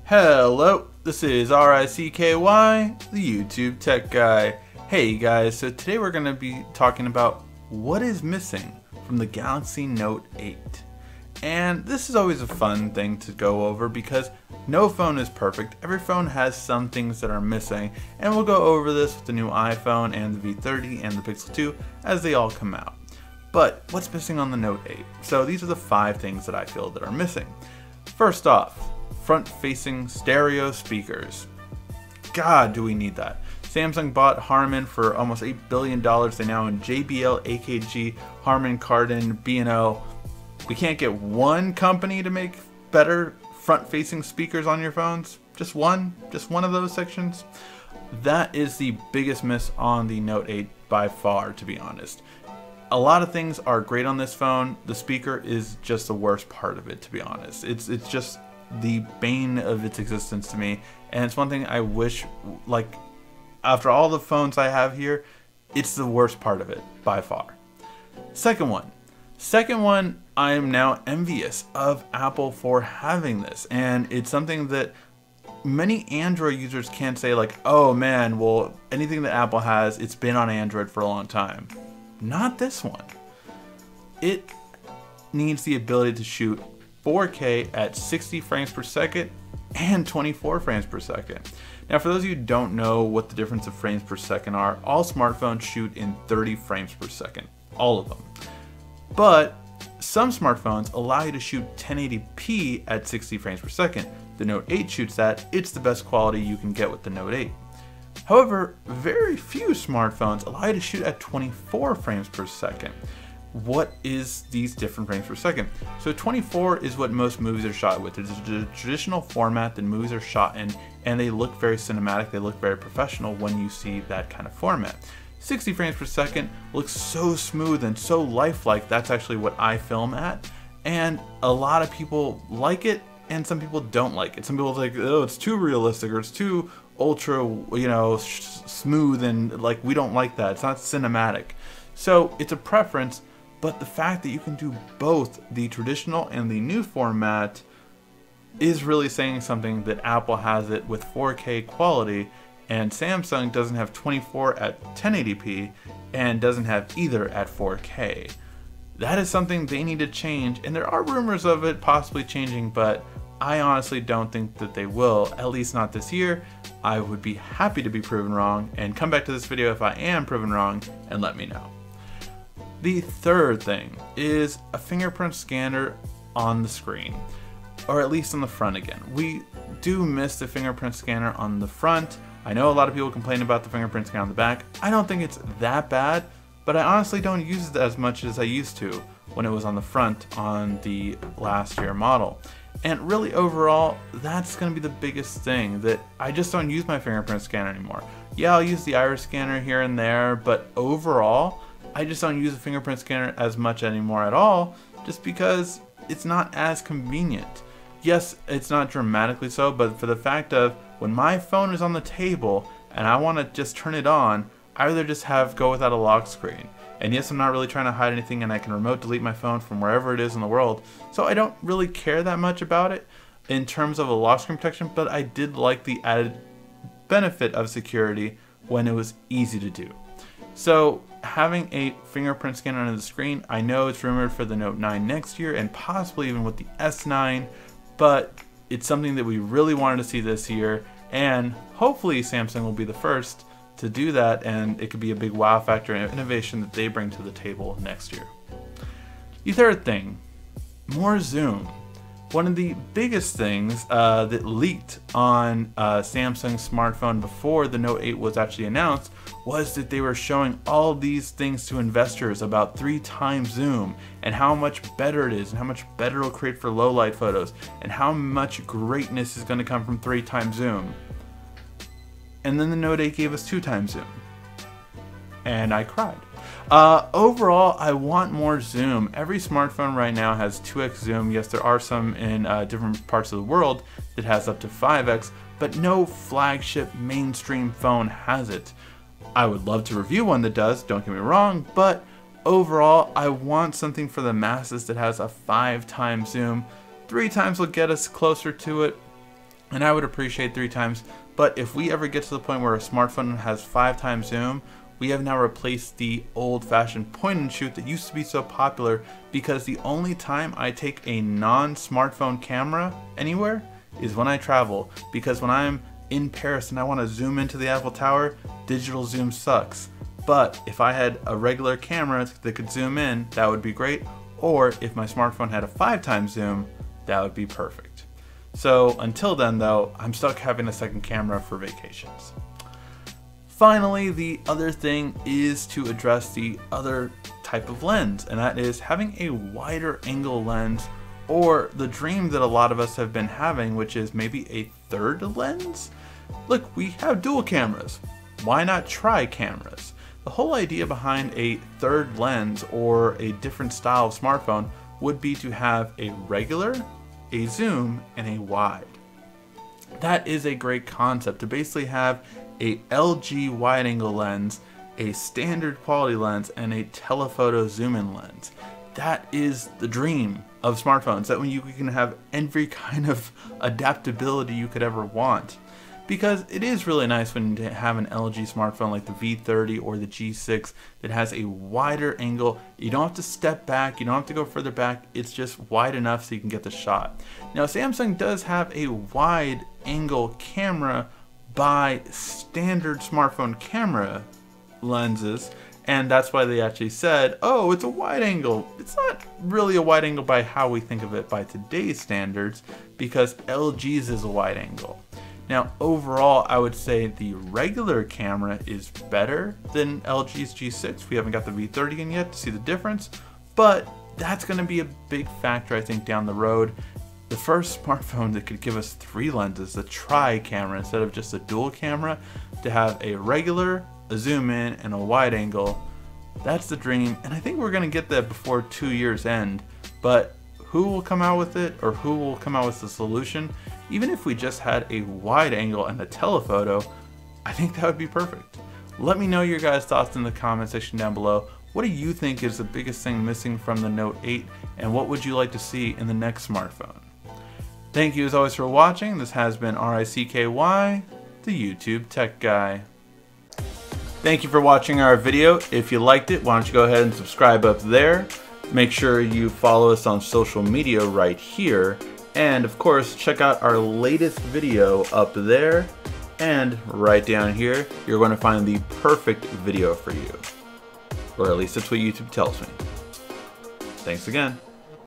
Hello, this is RICKY, the YouTube Tech Guy. Hey guys, so today we're going to be talking about what is missing from the Galaxy Note 8. And this is always a fun thing to go over because no phone is perfect. Every phone has some things that are missing, and we'll go over this with the new iPhone and the V30 and the Pixel 2 as they all come out. But what's missing on the Note 8? So these are the 5 things that I feel that are missing. First off, front-facing stereo speakers. God, do we need that. Samsung bought Harman for almost $8 billion. They now own JBL, AKG, Harman Kardon, B&O. We can't get one company to make better front-facing speakers on your phones? Just one of those sections? That is the biggest miss on the Note 8 by far, to be honest. A lot of things are great on this phone. The speaker is just the worst part of it, to be honest. It's just the bane of its existence to me, and it's one thing I wish, like, after all the phones I have here, it's the worst part of it by far. Second one, I am now envious of Apple for having this, and it's something that many Android users can't say, like, oh man, well, anything that Apple has, it's been on Android for a long time. Not this one. It needs the ability to shoot 4K at 60 frames per second and 24 frames per second. Now, for those of you who don't know what the difference of frames per second are, all smartphones shoot in 30 frames per second, all of them. But some smartphones allow you to shoot 1080p at 60 frames per second. The Note 8 shoots that. It's the best quality you can get with the Note 8. However, very few smartphones allow you to shoot at 24 frames per second. What is these different frames per second? So 24 is what most movies are shot with. It's a traditional format that movies are shot in, and they look very cinematic, they look very professional when you see that kind of format. 60 frames per second looks so smooth and so lifelike. That's actually what I film at, and a lot of people like it, and some people don't like it. Some people think, oh, it's too realistic, or it's too ultra, smooth, and like, we don't like that. It's not cinematic. So it's a preference. But the fact that you can do both the traditional and the new format is really saying something, that Apple has it with 4K quality and Samsung doesn't have 24 at 1080p and doesn't have either at 4K. That is something they need to change, and there are rumors of it possibly changing, but I honestly don't think that they will, at least not this year. I would be happy to be proven wrong, and come back to this video if I am proven wrong and let me know. The third thing is a fingerprint scanner on the screen, or at least on the front again. We do miss the fingerprint scanner on the front. I know a lot of people complain about the fingerprint scanner on the back. I don't think it's that bad, but I honestly don't use it as much as I used to when it was on the front on the last year model. And really overall, that's going to be the biggest thing, that I just don't use my fingerprint scanner anymore. Yeah, I'll use the iris scanner here and there, but overall, I just don't use a fingerprint scanner as much anymore at all, just because it's not as convenient. Yes, it's not dramatically so, but for the fact of when my phone is on the table and I want to just turn it on, I either just go without a lock screen. And yes, I'm not really trying to hide anything, and I can remote delete my phone from wherever it is in the world, so I don't really care that much about it in terms of a lock screen protection, but I did like the added benefit of security when it was easy to do. So having a fingerprint scanner on the screen, I know it's rumored for the Note 9 next year and possibly even with the S9, but it's something that we really wanted to see this year, and hopefully Samsung will be the first to do that, and it could be a big wow factor and innovation that they bring to the table next year. The third thing, more zoom. One of the biggest things that leaked on Samsung's smartphone before the Note 8 was actually announced was that they were showing all these things to investors about 3x zoom, and how much better it is, and how much better it'll create for low light photos, and how much greatness is going to come from 3x zoom. And then the Note 8 gave us 2x zoom, and I cried. Overall, I want more zoom. Every smartphone right now has 2x zoom. Yes, there are some in different parts of the world that has up to 5x, but no flagship mainstream phone has it. I would love to review one that does, don't get me wrong, but overall, I want something for the masses that has a 5x zoom. 3x will get us closer to it. and I would appreciate 3 times. But if we ever get to the point where a smartphone has 5 times zoom, we have now replaced the old-fashioned point and shoot that used to be so popular, because the only time I take a non-smartphone camera anywhere is when I travel. Because when I'm in Paris and I want to zoom into the Eiffel Tower, digital zoom sucks. But if I had a regular camera that could zoom in, that would be great. Or if my smartphone had a 5 times zoom, that would be perfect. So until then though, I'm stuck having a second camera for vacations. Finally, the other thing is to address the other type of lens, and that is having a wider angle lens, or the dream that a lot of us have been having, which is maybe a third lens. Look, we have dual cameras. Why not try cameras? The whole idea behind a third lens or a different style of smartphone would be to have a regular, a zoom, and a wide. That is a great concept, to basically have a LG wide angle lens, a standard quality lens, and a telephoto zoom-in lens. That is the dream of smartphones, that when you can have every kind of adaptability you could ever want. Because it is really nice when you have an LG smartphone like the V30 or the G6 that has a wider angle. You don't have to step back, you don't have to go further back, it's just wide enough so you can get the shot. Now Samsung does have a wide angle camera by standard smartphone camera lenses, and that's why they actually said, oh, it's a wide angle. It's not really a wide angle by how we think of it by today's standards, because LG's is a wide angle. Now overall, I would say the regular camera is better than LG's G6. We haven't got the V30 in yet to see the difference, but that's going to be a big factor, I think, down the road. The first smartphone that could give us 3 lenses, the tri-camera instead of just a dual camera, to have a regular, a zoom in, and a wide angle. That's the dream, and I think we're going to get that before 2 years end. But who will come out with it, or who will come out with the solution? Even if we just had a wide angle and a telephoto, I think that would be perfect. Let me know your guys' thoughts in the comment section down below. What do you think is the biggest thing missing from the Note 8, and what would you like to see in the next smartphone? Thank you as always for watching. This has been RICKY, the YouTube Tech Guy. Thank you for watching our video. If you liked it, why don't you go ahead and subscribe up there. Make sure you follow us on social media right here. And of course, check out our latest video up there. And right down here, you're going to find the perfect video for you. Or at least that's what YouTube tells me. Thanks again.